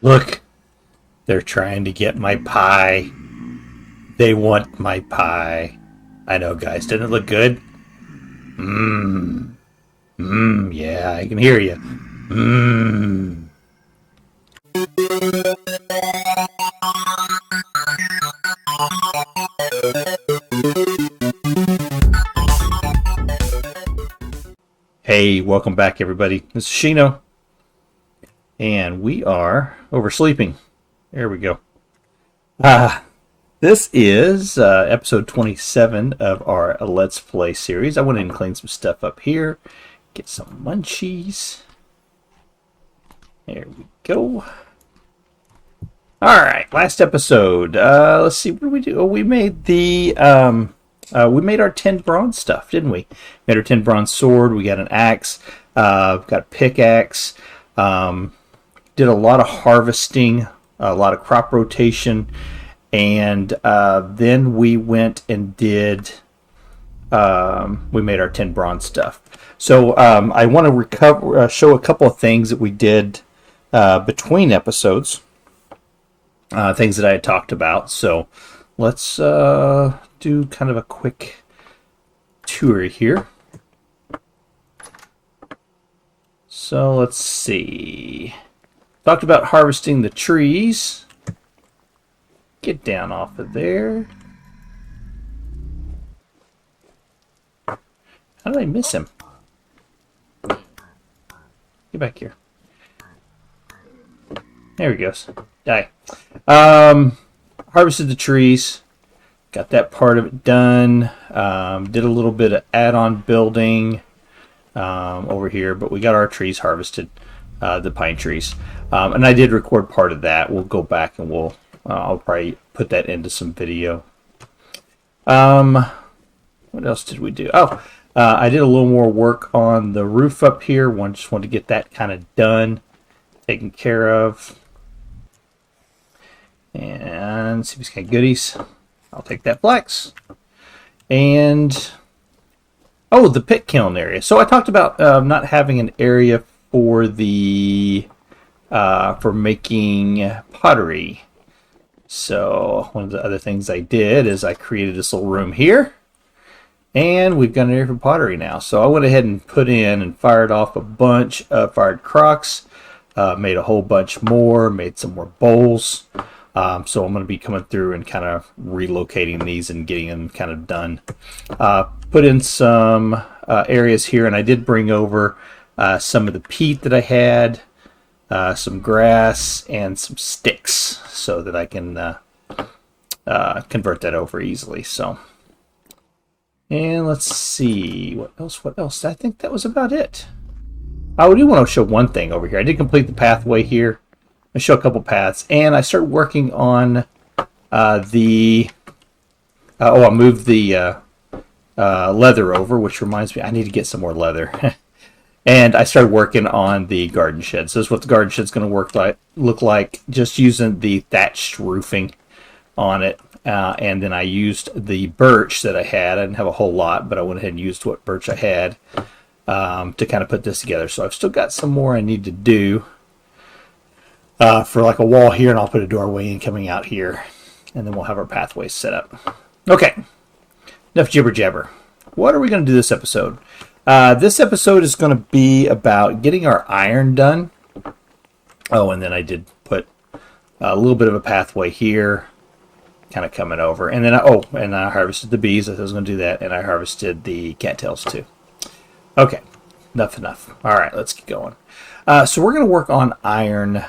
Look, they're trying to get my pie. They want my pie. I know, guys. Didn't it look good? Mmm. Mmm. Yeah, I can hear you. Mmm. Hey, welcome back, everybody. This is Shino, and we are oversleeping. There we go. This is episode 27 of our Let's Play series. I went in and cleaned some stuff up here. Get some munchies. There we go. Alright, last episode. Let's see, what did we do? Oh, we made the... we made our 10 bronze stuff, didn't we? Made our 10 bronze sword. We got an axe. Got a pickaxe. Did a lot of harvesting, a lot of crop rotation, and then we went and did. We made our 10 bronze stuff. So I want to show a couple of things that we did between episodes. Things that I had talked about. So let's do kind of a quick tour here. So let's see. Talked about harvesting the trees. Get down off of there. How did I miss him? Get back here. There he goes. Die. Harvested the trees. Got that part of it done. Did a little bit of add-on building over here, but we got our trees harvested, the pine trees. And I did record part of that. We'll go back and I'll probably put that into some video. What else did we do? Oh, I did a little more work on the roof up here. Just wanted to get that kind of done, taken care of. And see if he's got goodies. I'll take that flex. And oh, the pit kiln area. So I talked about not having an area for the for making pottery. So one of the other things I did is I created this little room here, and we've got an area for pottery now. So I went ahead and put in and fired off a bunch of fired crocks, made a whole bunch more, made some more bowls. So I'm going to be coming through and kind of relocating these and getting them kind of done. Put in some areas here, and I did bring over some of the peat that I had, some grass, and some sticks so that I can convert that over easily. So, and let's see, what else? I think that was about it. I do want to show one thing over here. I did complete the pathway here. I show a couple paths, and I started working on I moved the leather over, which reminds me I need to get some more leather. And I started working on the garden shed. So this is what the garden shed's going to look like, just using the thatched roofing on it. And then I used the birch that I had. I didn't have a whole lot, but I went ahead and used what birch I had to kind of put this together. So I've still got some more I need to do. For like a wall here, and I'll put a doorway in coming out here, and then we'll have our pathways set up. Okay, enough jibber jabber. What are we going to do this episode? This episode is going to be about getting our iron done. Oh, and then I did put a little bit of a pathway here, kind of coming over, and then I harvested the bees. I was going to do that, and I harvested the cattails too. Okay, enough. All right, let's get going. So we're going to work on iron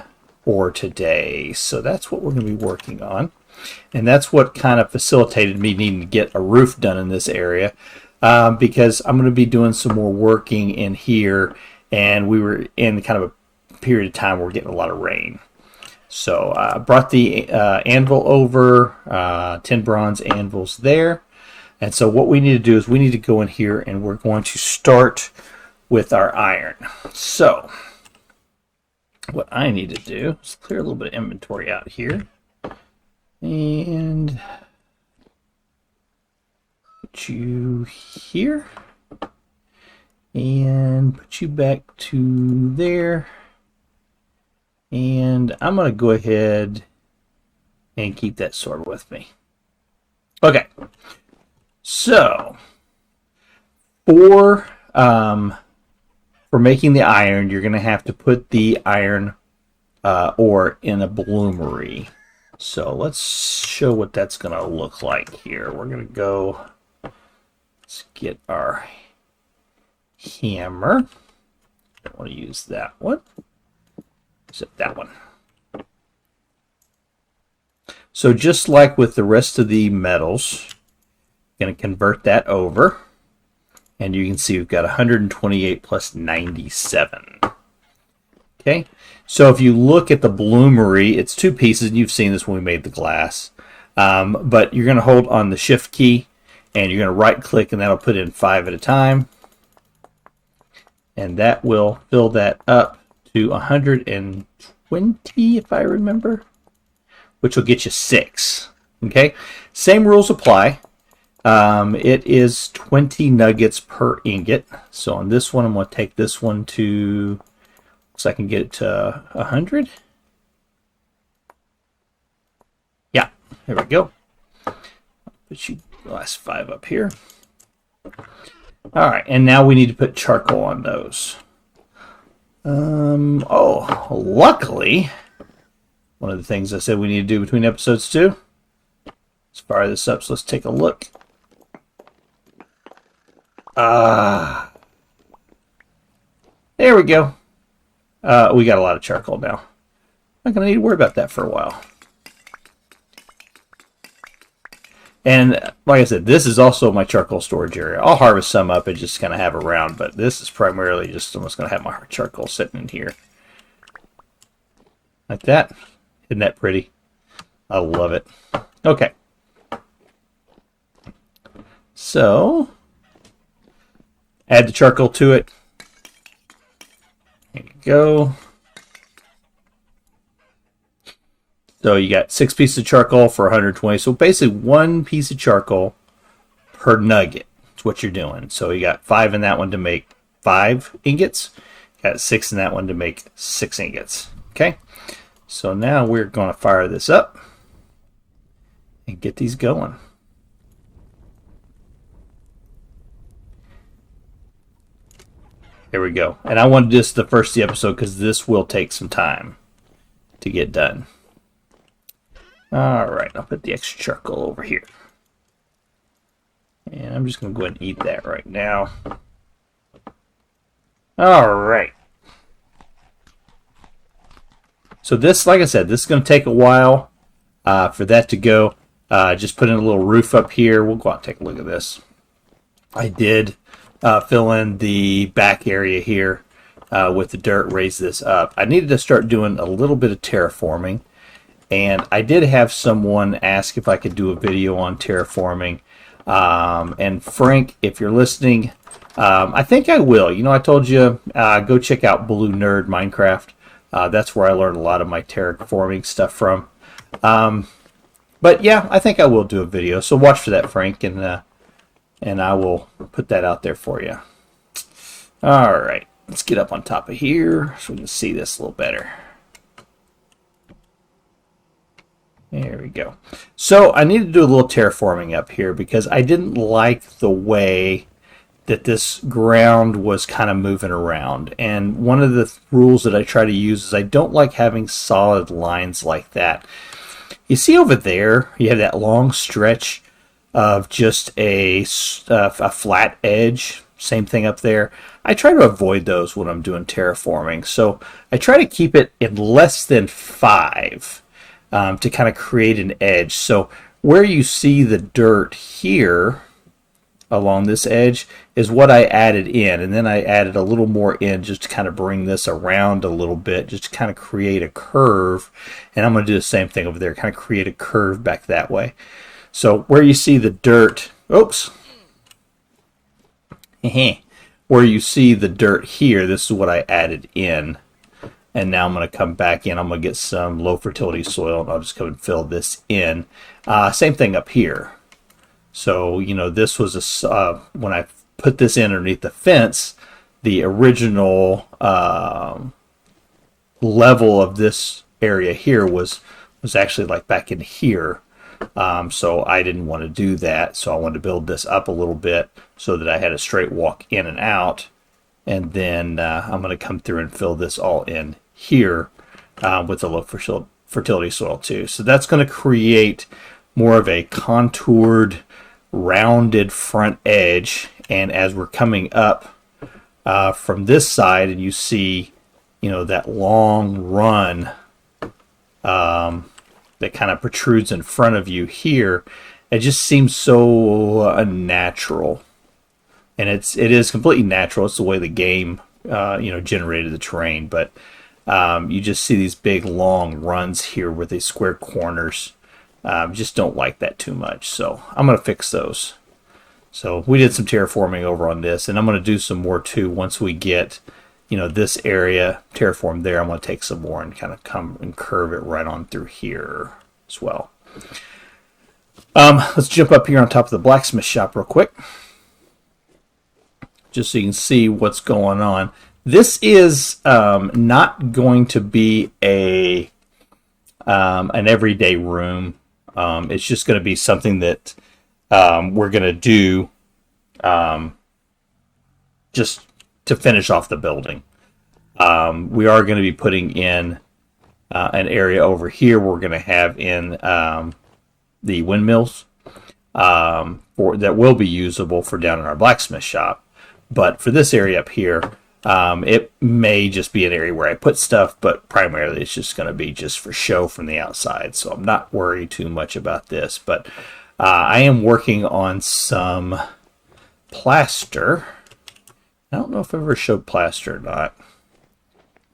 ore today. So that's what we're going to be working on. And that's what kind of facilitated me needing to get a roof done in this area, because I'm going to be doing some more working in here, and we were in kind of a period of time where we're getting a lot of rain. So I brought the anvil over, 10 bronze anvils there. And so what we need to do is we need to go in here, and we're going to start with our iron. So what I need to do is clear a little bit of inventory out here, and put you here, and put you back to there, and And I'm going to go ahead and keep that sword with me. Okay. So, for making the iron, you're going to have to put the iron ore in a bloomery. So let's show what that's going to look like here. We're going to go, let's get our hammer. I don't want to use that one, except that one. So just like with the rest of the metals, I'm going to convert that over. And you can see we've got 128 plus 97. Okay, so if you look at the bloomery, it's two pieces, and you've seen this when we made the glass. But you're going to hold on the shift key, and you're going to right click, and that'll put in 5 at a time. And that will fill that up to 120, if I remember, which will get you 6. Okay, same rules apply. It is 20 nuggets per ingot. So on this one, I'm going to take this one to, so I can get it to 100. Yeah, there we go. Put you the last 5 up here. All right, and now we need to put charcoal on those. Oh, luckily, one of the things I said we need to do between episodes 2. Let's fire this up, so let's take a look. There we go. We got a lot of charcoal now. Not going to need to worry about that for a while. And like I said, this is also my charcoal storage area. I'll harvest some up and just kind of have around, but this is primarily just almost going to have my charcoal sitting in here. Like that. Isn't that pretty? I love it. Okay. So, add the charcoal to it. There you go. So you got 6 pieces of charcoal for 120. So basically 1 piece of charcoal per nugget. That's what you're doing. So you got 5 in that one to make 5 ingots. Got 6 in that one to make 6 ingots. Okay. So now we're going to fire this up and get these going. There we go. And I wanted this the first of the episode because this will take some time to get done. All right, I'll put the extra charcoal over here. And I'm just going to go ahead and eat that right now. All right. So this, like I said, this is going to take a while for that to go. Just put in a little roof up here. We'll go out and take a look at this. I did fill in the back area here with the dirt, raise this up. I needed to start doing a little bit of terraforming. And I did have someone ask if I could do a video on terraforming. And Frank, if you're listening, I think I will. You know, I told you, go check out Blue Nerd Minecraft. That's where I learned a lot of my terraforming stuff from. But yeah, I think I will do a video. So watch for that, Frank, and I will put that out there for you. All right, let's get up on top of here so we can see this a little better. There we go. So I need to do a little terraforming up here because I didn't like the way that this ground was kind of moving around. And one of the rules that I try to use is I don't like having solid lines like that. You see over there, you have that long stretch of just a flat edge. Same thing up there. I try to avoid those when I'm doing terraforming. So I try to keep it in less than 5. To kind of create an edge. So where you see the dirt here along this edge is what I added in, and then I added a little more in just to kind of bring this around a little bit, just to kind of create a curve. And I'm going to do the same thing over there, kind of create a curve back that way. So where you see the dirt, oops, where you see the dirt here, this is what I added in. And now I'm going to come back in. I'm going to get some low fertility soil, and I'll just come and fill this in. Same thing up here. So, you know, this was when I put this in underneath the fence, the original level of this area here was actually like back in here. So I didn't want to do that. So I wanted to build this up a little bit so that I had a straight walk in and out. And then I'm going to come through and fill this all in here with the low fertility soil too. So that's going to create more of a contoured, rounded front edge. And as we're coming up from this side, and you see, that long run that kind of protrudes in front of you here, it just seems so unnatural. And it is completely natural. It's the way the game, generated the terrain. But you just see these big long runs here with these square corners. Just don't like that too much. So I'm going to fix those. So we did some terraforming over on this, and I'm going to do some more too once we get, this area terraformed there. I'm going to take some more and kind of come and curve it right on through here as well. Let's jump up here on top of the blacksmith shop real quick, just so you can see what's going on. This is not going to be an everyday room. It's just going to be something that we're going to do just to finish off the building. We are going to be putting in an area over here we're going to have in the windmills that will be usable for down in our blacksmith shop. But for this area up here, it may just be an area where I put stuff, but primarily it's just going to be just for show from the outside. So I'm not worried too much about this. But I am working on some plaster. I don't know if I ever showed plaster or not.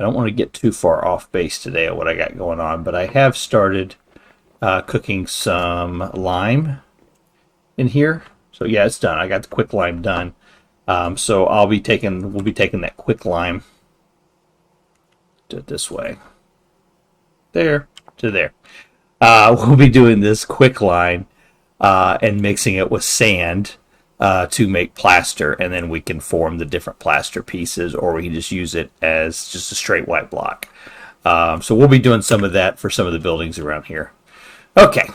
I don't want to get too far off base today of what I got going on, but I have started cooking some lime in here. So yeah, it's done. I got the quick lime done. So we'll be taking that quick lime, do it this way, there to there. We'll be doing this quick lime and mixing it with sand to make plaster, and then we can form the different plaster pieces, or we can just use it as just a straight white block. So we'll be doing some of that for some of the buildings around here. Okay,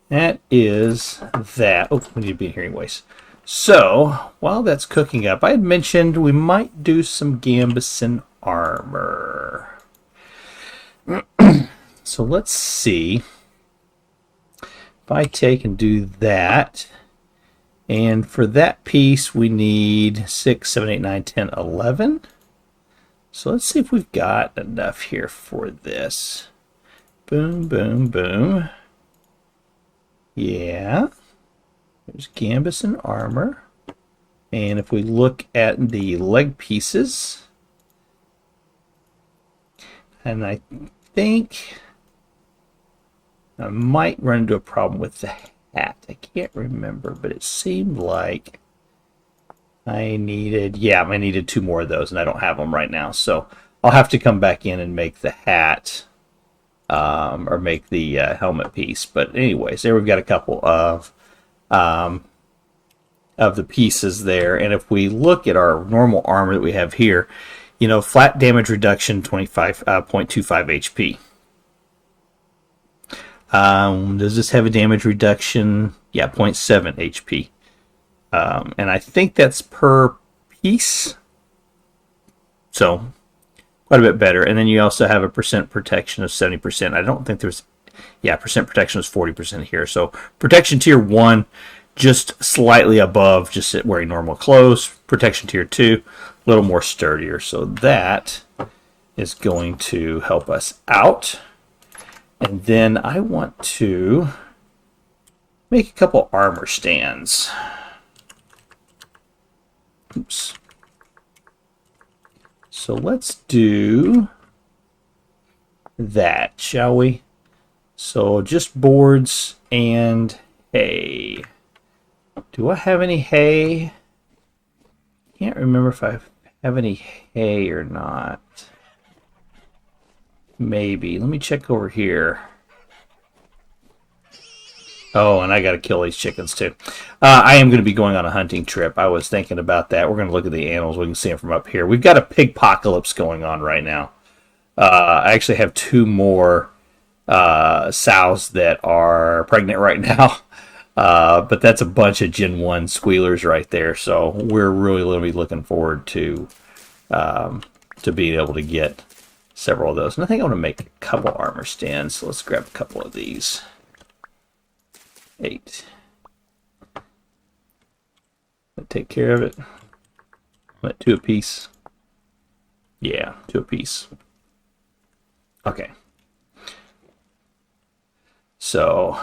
that is that. Oh, we need to be in here anyways. So while that's cooking up, I had mentioned we might do some Gambeson armor. So let's see if I take and do that. And for that piece, we need 6, 7, 8, 9, 10, 11. So let's see if we've got enough here for this. Boom, boom, boom. Yeah. There's Gambeson armor. And if we look at the leg pieces, and I think I might run into a problem with the hat. I can't remember, but it seemed like I needed 2 more of those, and I don't have them right now. So I'll have to come back in and make the hat or make the helmet piece. But anyways, there we've got a couple of the pieces there. And if we look at our normal armor that we have here, flat damage reduction 25.25 HP. Does this have a damage reduction? Yeah, 0.7 HP. And I think that's per piece. So quite a bit better. And then you also have a percent protection of 70%. I don't think there's, percent protection is 40% here. So protection tier 1, just slightly above just wearing normal clothes. Protection tier 2, a little more sturdier. So that is going to help us out. And then I want to make a couple armor stands. Oops. So let's do that, shall we? So just boards and hay. Do I have any hay? Can't remember if I have any hay or not. Maybe. Let me check over here. Oh, and I got to kill these chickens too. I am going to be going on a hunting trip. I was thinking about that. We're going to look at the animals. We can see them from up here. We've got a pigpocalypse going on right now. I actually have 2 more sows that are pregnant right now. But that's a bunch of Gen 1 squealers right there. So we're really, really looking forward to being able to get several of those. And I think I'm going to make a couple armor stands. So let's grab a couple of these. 8. Take care of it. Let 2 apiece. Yeah, 2 apiece. Okay. So,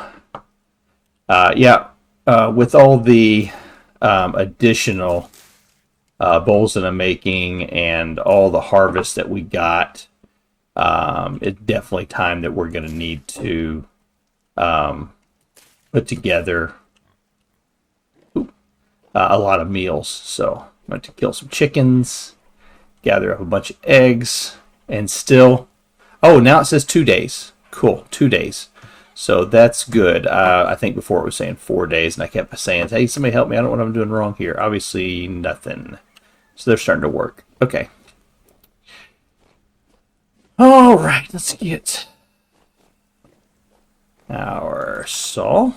with all the additional bowls that I'm making and all the harvest that we got, it's definitely time that we're going to need to put together a lot of meals. So I'm going to kill some chickens, gather up a bunch of eggs, and still... Oh, now it says 2 days. Cool, 2 days. So that's good. I think before it was saying 4 days, and I kept saying, hey, somebody help me. I don't know what I'm doing wrong here. Obviously, nothing. So they're starting to work. Okay. All right, let's get our saw.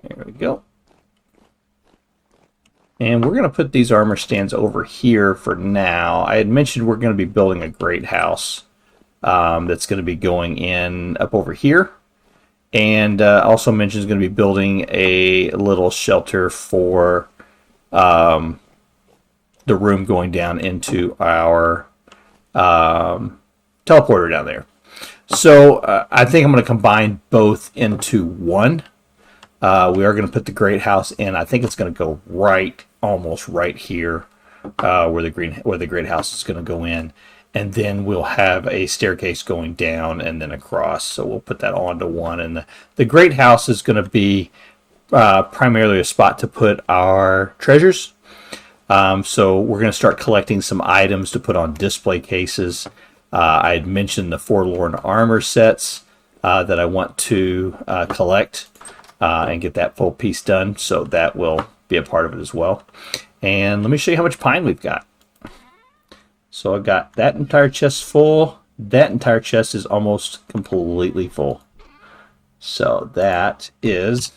There we go. And we're going to put these armor stands over here for now. I had mentioned we're going to be building a great house that's going to be going in up over here. And also mentioned is going to be building a little shelter for the room going down into our teleporter down there. So I think I'm going to combine both into one. We are going to put the great house in. I think it's going to go almost right here, where the great house is going to go in, and then we'll have a staircase going down and then across. So we'll put that all into one, and the great house is going to be primarily a spot to put our treasures. So we're going to start collecting some items to put on display cases. I had mentioned the Forlorn Armor sets that I want to collect. And get that full piece done, so that will be a part of it as well. And let me show you how much pine we've got. So I got that entire chest full. That entire chest is almost completely full. So that is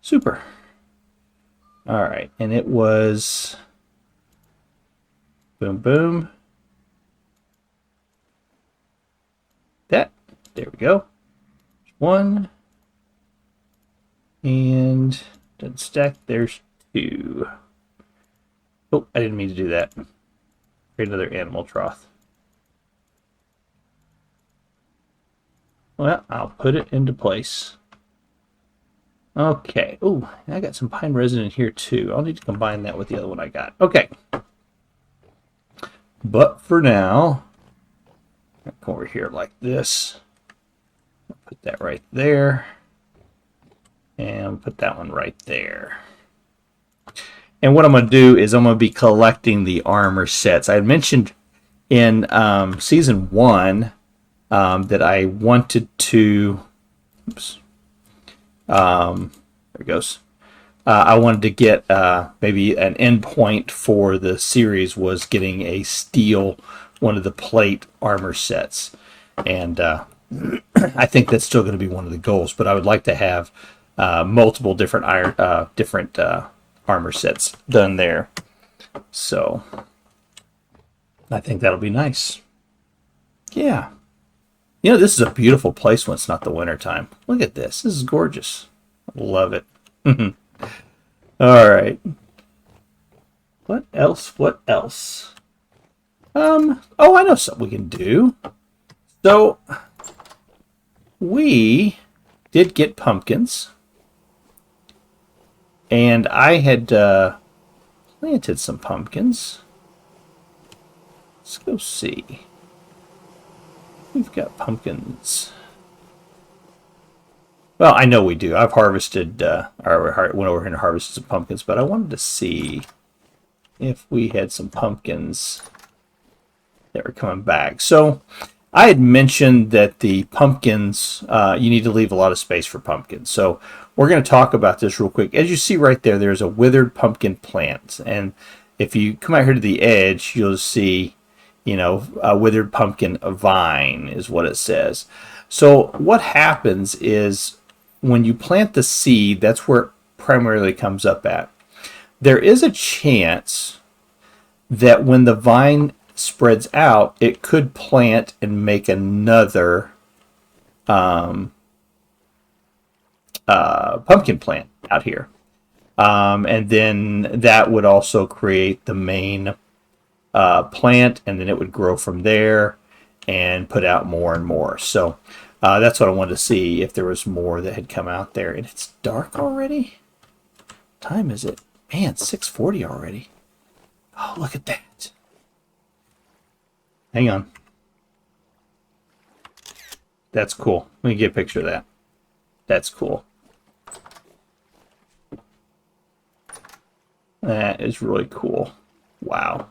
super. All right, and it was boom, boom. There we go. 1. And doesn't stack. There's 2. Oh, I didn't mean to do that. Create another animal trough. Well, I'll put it into place. Okay. Oh, I got some pine resin in here too. I'll need to combine that with the other one I got. Okay. But for now, I'll come over here like this. Put that right there. And put that one right there. And what I'm going to do is I'm going to be collecting the armor sets. I had mentioned in Season 1 that I wanted to... Oops. There it goes. I wanted to get maybe an endpoint for the series was getting a steel, one of the plate armor sets. And I think that's still going to be one of the goals. But I would like to have... multiple different armor sets done there. So I think that'll be nice. Yeah. You know, this is a beautiful place when it's not the winter time. Look at this. This is gorgeous. Love it. All right. What else? What else? Oh, I know something we can do. So we did get pumpkins. And I had planted some pumpkins. Let's go see. We've got pumpkins. Well, I know we do. I've harvested, or went over here and harvested some pumpkins, but I wanted to see if we had some pumpkins that were coming back. So I had mentioned that the pumpkins, you need to leave a lot of space for pumpkins. So we're going to talk about this real quick. As you see right there, there's a withered pumpkin plant. And if you come out here to the edge, you'll see, you know, a withered pumpkin vine is what it says. So what happens is when you plant the seed, that's where it primarily comes up at. There is a chance that when the vine spreads out, it could plant and make another pumpkin plant out here. And then that would also create the main plant, and then it would grow from there and put out more and more. So that's what I wanted to see, if there was more that had come out there. And it's dark already? What time is it? Man, 6:40 already. Oh, look at that. Hang on. That's cool. Let me get a picture of that. That's cool. That is really cool. Wow.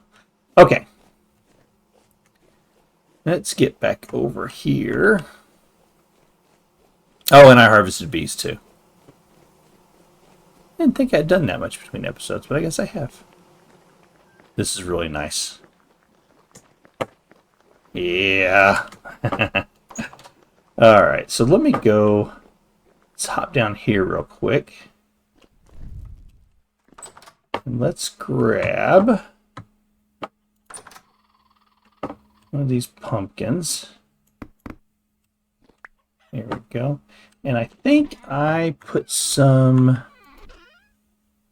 Okay. Let's get back over here. Oh, and I harvested bees too. I didn't think I'd done that much between episodes, but I guess I have. This is really nice. Yeah. Alright, so let me go. Let's hop down here real quick. And let's grab one of these pumpkins. There we go. And I think I put some...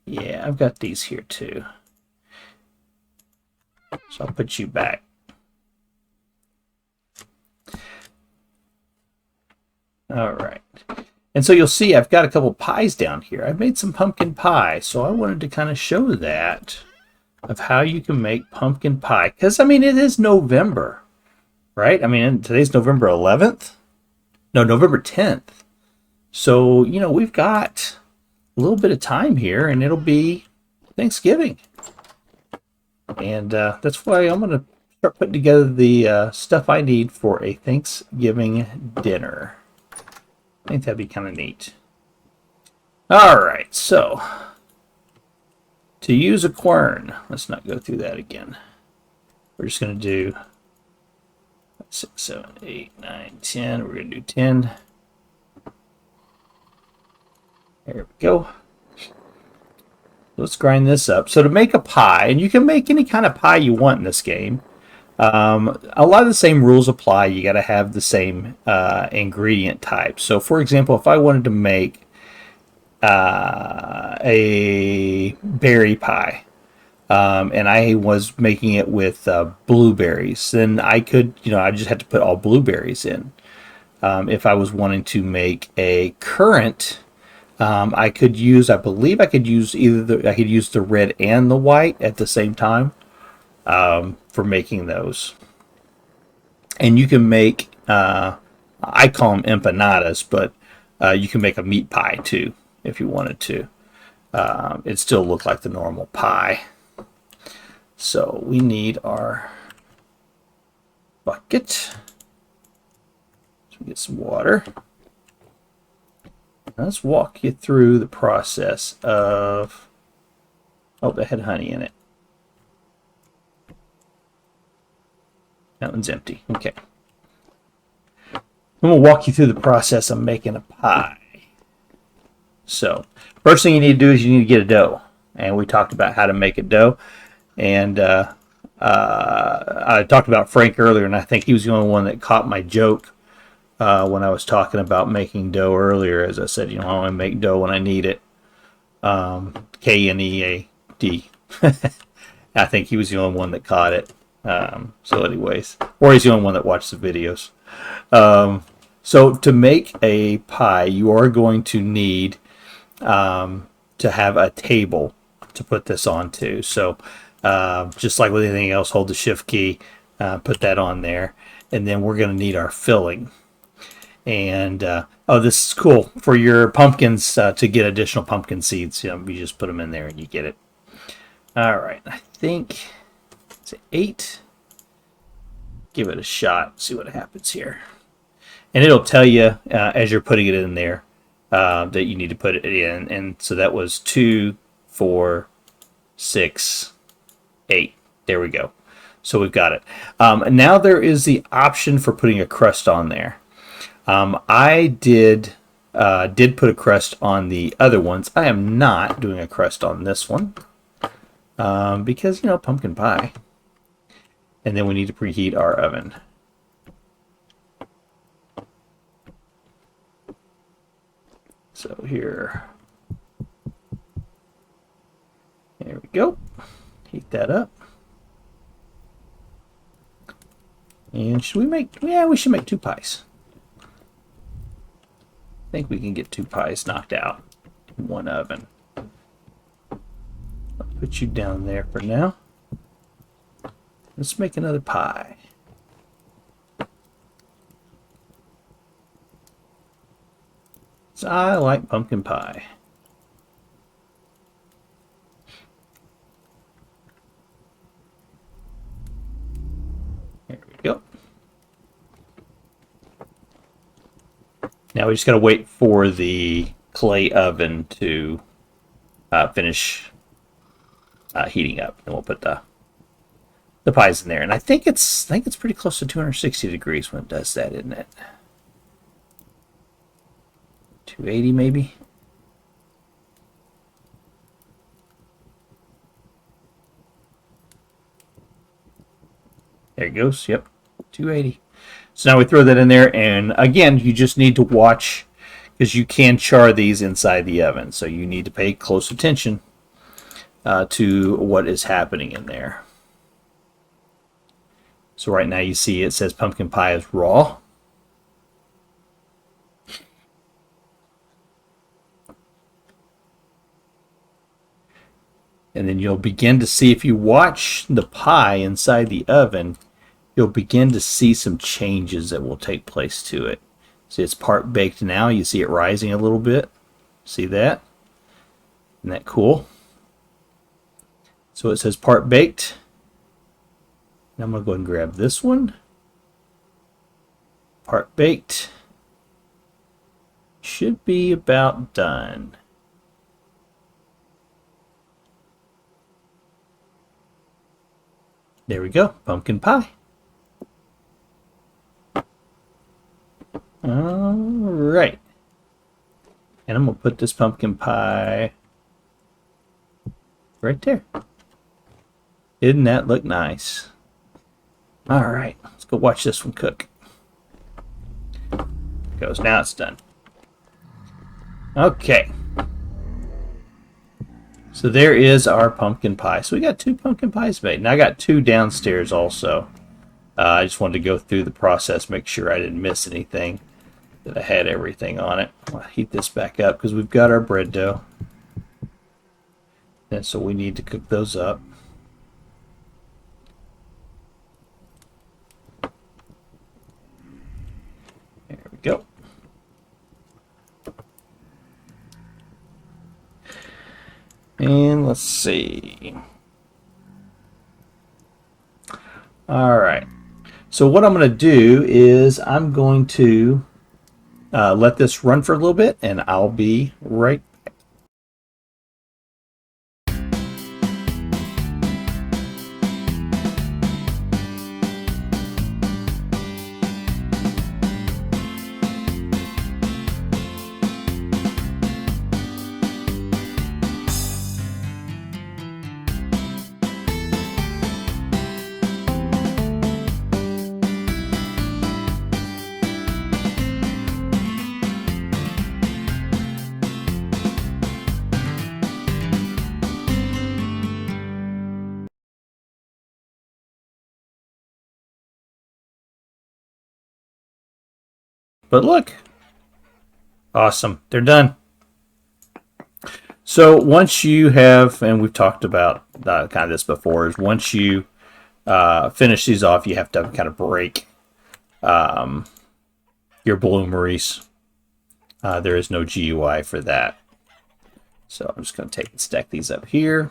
Yeah, I've got these here too. So I'll put you back. All right. And so you'll see I've got a couple pies down here. I've made some pumpkin pie, so I wanted to kind of show that of how you can make pumpkin pie. Because, I mean, it is November, right? I mean, today's November 11th? No, November 10th. So, you know, we've got a little bit of time here, and it'll be Thanksgiving. And that's why I'm going to start putting together the stuff I need for a Thanksgiving dinner. I think that'd be kind of neat. Alright, so to use a quern, let's not go through that again. We're just going to do 6, 7, 8, 9, 10. We're going to do 10. There we go. Let's grind this up. So to make a pie, and you can make any kind of pie you want in this game. A lot of the same rules apply. You got to have the same ingredient type. So, for example, if I wanted to make a berry pie, and I was making it with blueberries, then I could, you know, I just had to put all blueberries in. If I was wanting to make a currant, I could use, I believe I could use I could use the red and the white at the same time. For making those. And you can make, I call them empanadas, but you can make a meat pie too, if you wanted to. It still look like the normal pie. So we need our bucket. So we get some water. Let's walk you through the process of, oh, that had honey in it. That one's empty. Okay. I'm going to walk you through the process of making a pie. So, first thing you need to do is you need to get a dough. And we talked about how to make a dough. And I talked about Frank earlier, and I think he was the only one that caught my joke when I was talking about making dough earlier. As I said, you know, I only make dough when I need it. K-N-E-A-D. I think he was the only one that caught it. So anyways, or he's the only one that watched the videos. So to make a pie, you are going to need to have a table to put this onto. So just like with anything else, hold the shift key, put that on there, and then we're going to need our filling. And oh, this is cool for your pumpkins, to get additional pumpkin seeds. You just put them in there and you get it. All right, I think 8. Give it a shot, see what happens here. And it'll tell you as you're putting it in there that you need to put it in. And so that was 2, 4, 6, 8. There we go. So we've got it. Now there is the option for putting a crust on there. I did put a crust on the other ones. I am not doing a crust on this one because, pumpkin pie. And then we need to preheat our oven. So here. There we go. Heat that up. And should we make... Yeah, we should make 2 pies. I think we can get 2 pies knocked out in one oven. I'll put you down there for now. Let's make another pie. So I like pumpkin pie. There we go. Now we just got to wait for the clay oven to finish heating up, and we'll put the pies in there. And I think it's pretty close to 260 degrees when it does that, isn't it? 280 maybe. There it goes. Yep, 280. So now we throw that in there, and again, you just need to watch because you can char these inside the oven. So you need to pay close attention to what is happening in there. So right now you see it says pumpkin pie is raw. And then you'll begin to see, if you watch the pie inside the oven, you'll begin to see some changes that will take place to it. See, it's part baked now. You see it rising a little bit. See that? Isn't that cool? So it says part baked. Now I'm going to go ahead and grab this one. Part baked. Should be about done. There we go, pumpkin pie. All right. And I'm going to put this pumpkin pie right there. Didn't that look nice? All right, let's go watch this one cook. There it goes, now it's done. Okay. So there is our pumpkin pie. So we got 2 pumpkin pies made. And I got 2 downstairs also. I just wanted to go through the process, make sure I didn't miss anything, that I had everything on it. I'll heat this back up because we've got our bread dough. And so we need to cook those up. There we go. And let's see. All right. So what I'm going to do is I'm going to let this run for a little bit, and I'll be right back. But look, awesome, they're done. So once you have, and we've talked about kind of this before, is once you finish these off, you have to kind of break your bloomeries. There is no GUI for that. So I'm just going to take and stack these up here.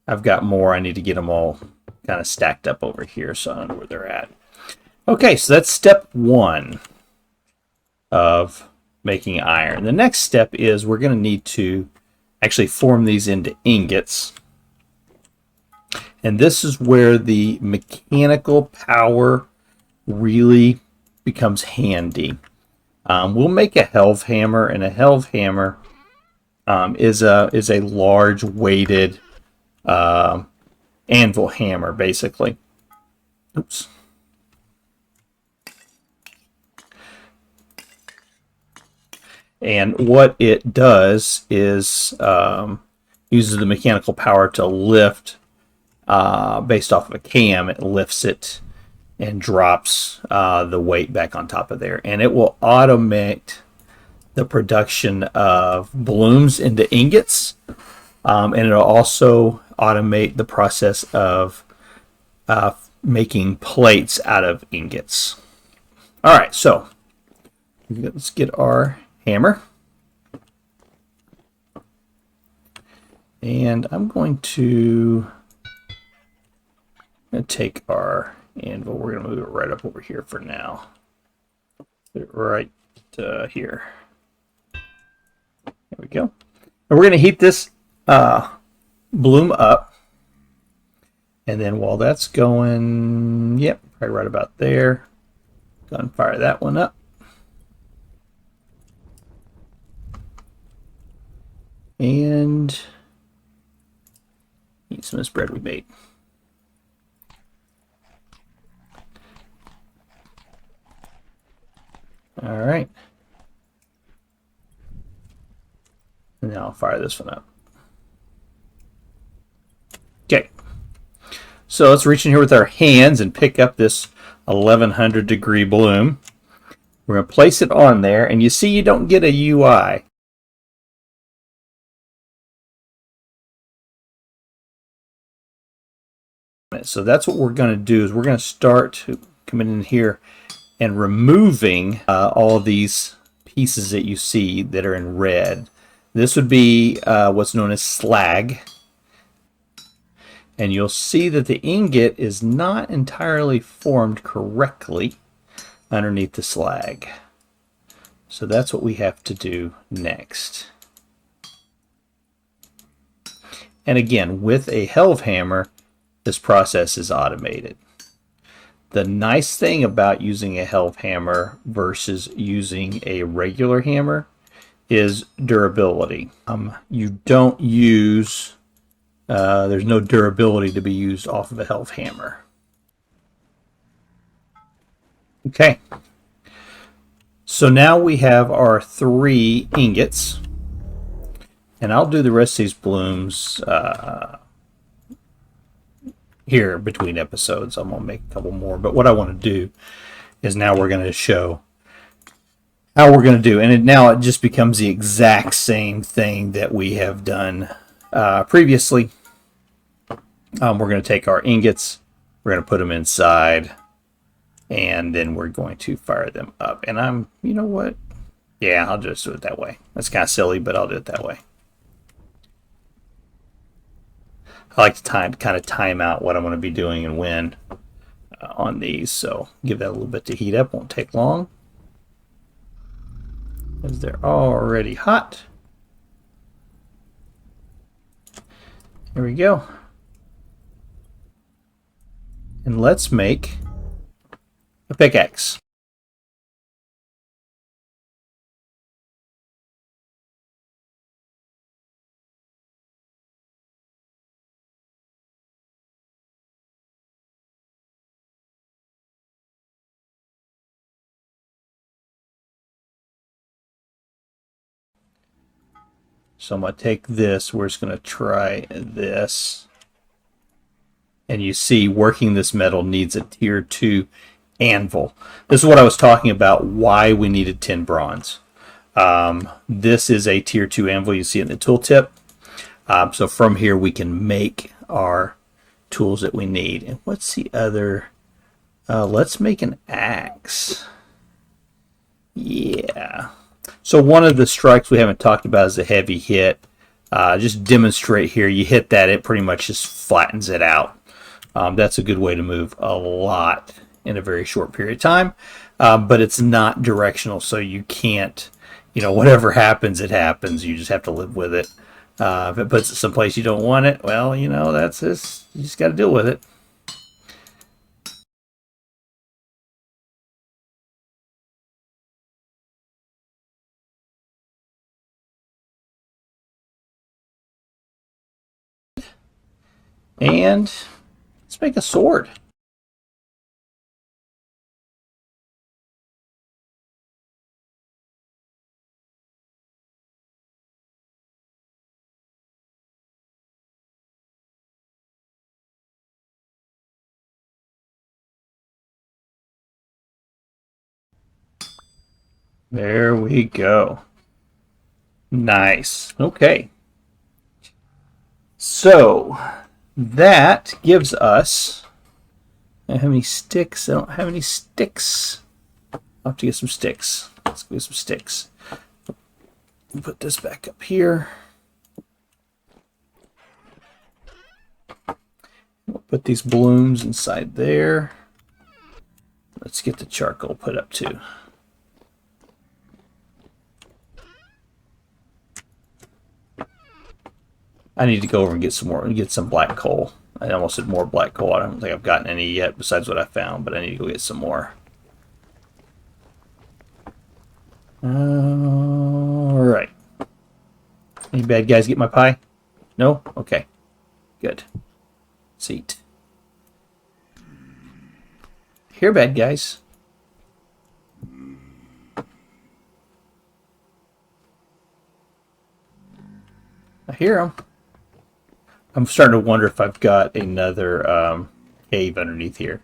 I've got more. I need to get them all kind of stacked up over here so I know where they're at. Okay, so that's step 1 of making iron. The next step is we're going to need to actually form these into ingots. And this is where the mechanical power really becomes handy. We'll make a helve hammer, and a helve hammer is a large weighted anvil hammer, basically. Oops. And what it does is uses the mechanical power to lift based off of a cam. It lifts it and drops the weight back on top of there. And it will automate the production of blooms into ingots. And it'll also automate the process of making plates out of ingots. All right, so let's get our hammer. And I'm going to take our anvil. We're going to move it right up over here for now. Put it right here. There we go. And we're going to heat this bloom up. And then while that's going, yep, probably right about there. Go and fire that one up. And eat some of this bread we made. All right. And then I'll fire this one up. Okay. So let's reach in here with our hands and pick up this 1100 degree bloom. We're going to place it on there, and you see you don't get a UI. So that's what we're going to do, is we're going to start coming in here and removing all of these pieces that you see that are in red. This would be what's known as slag. And you'll see that the ingot is not entirely formed correctly underneath the slag. So that's what we have to do next. And again, with a helve hammer, this process is automated. The nice thing about using a helve hammer versus using a regular hammer is durability. You don't use, there's no durability to be used off of a helve hammer. Okay. So now we have our 3 ingots. And I'll do the rest of these blooms here between episodes. I'm going to make a couple more. But what I want to do is now we're going to show how we're going to do. And now it just becomes the exact same thing that we have done previously. We're going to take our ingots. We're going to put them inside. And then we're going to fire them up. And you know what? Yeah, I'll just do it that way. That's kind of silly, but I'll do it that way. I like to kind of time out what I'm going to be doing and when on these. So give that a little bit to heat up. Won't take long, because they're already hot. Here we go. And let's make a pickaxe. So I'm going to take this, we're just going to try this. And you see, working this metal needs a tier 2 anvil. This is what I was talking about, why we needed 10 bronze. This is a tier 2 anvil, you see it in the tooltip. So from here we can make our tools that we need. And what's the other? Let's make an axe. Yeah. So one of the strikes we haven't talked about is a heavy hit. Just demonstrate here. You hit that, it pretty much just flattens it out. That's a good way to move a lot in a very short period of time. But it's not directional, so you can't whatever happens, it happens. You just have to live with it. If it puts it someplace you don't want it, well, that's just, you just got to deal with it. And let's make a sword. There we go. Nice. Okay. So that gives us. How many sticks? I don't have any sticks. I'll have to get some sticks. Let's go get some sticks. Put this back up here. We'll put these blooms inside there. Let's get the charcoal put up too. I need to go over and get some black coal. I almost said more black coal. I don't think I've gotten any yet besides what I found, but I need to go get some more. Alright. Any bad guys get my pie? No? Okay. Good. Let's eat. Here, bad guys. I hear them. I'm starting to wonder if I've got another cave underneath here.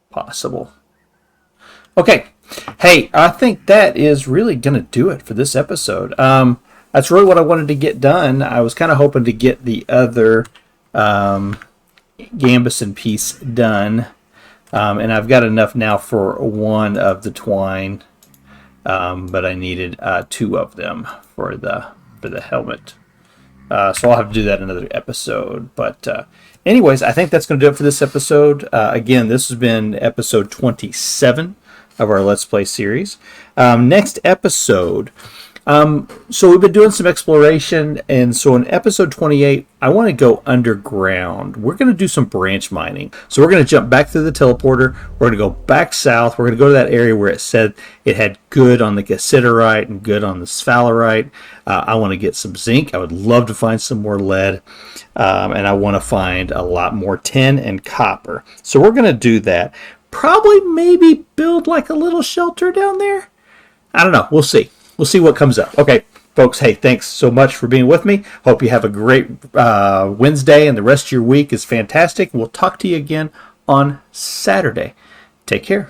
Possible. Okay. Hey, I think that is really going to do it for this episode. That's really what I wanted to get done. I was kind of hoping to get the other Gambeson piece done. And I've got enough now for one of the twine. But I needed 2 of them for the helmet. So I'll have to do that in another episode. But anyways, I think that's going to do it for this episode. Again, this has been episode 27 of our Let's Play series. Next episode, so we've been doing some exploration, and so in episode 28, I want to go underground. We're going to do some branch mining. So we're going to jump back through the teleporter. We're going to go back south. We're going to go to that area where it said it had good on the cassiterite and good on the sphalerite. I want to get some zinc. I would love to find some more lead. And I want to find a lot more tin and copper. So we're going to do that. Probably maybe build like a little shelter down there. I don't know. We'll see. We'll see what comes up. Okay, folks, hey, thanks so much for being with me. Hope you have a great Wednesday, and the rest of your week is fantastic. We'll talk to you again on Saturday. Take care.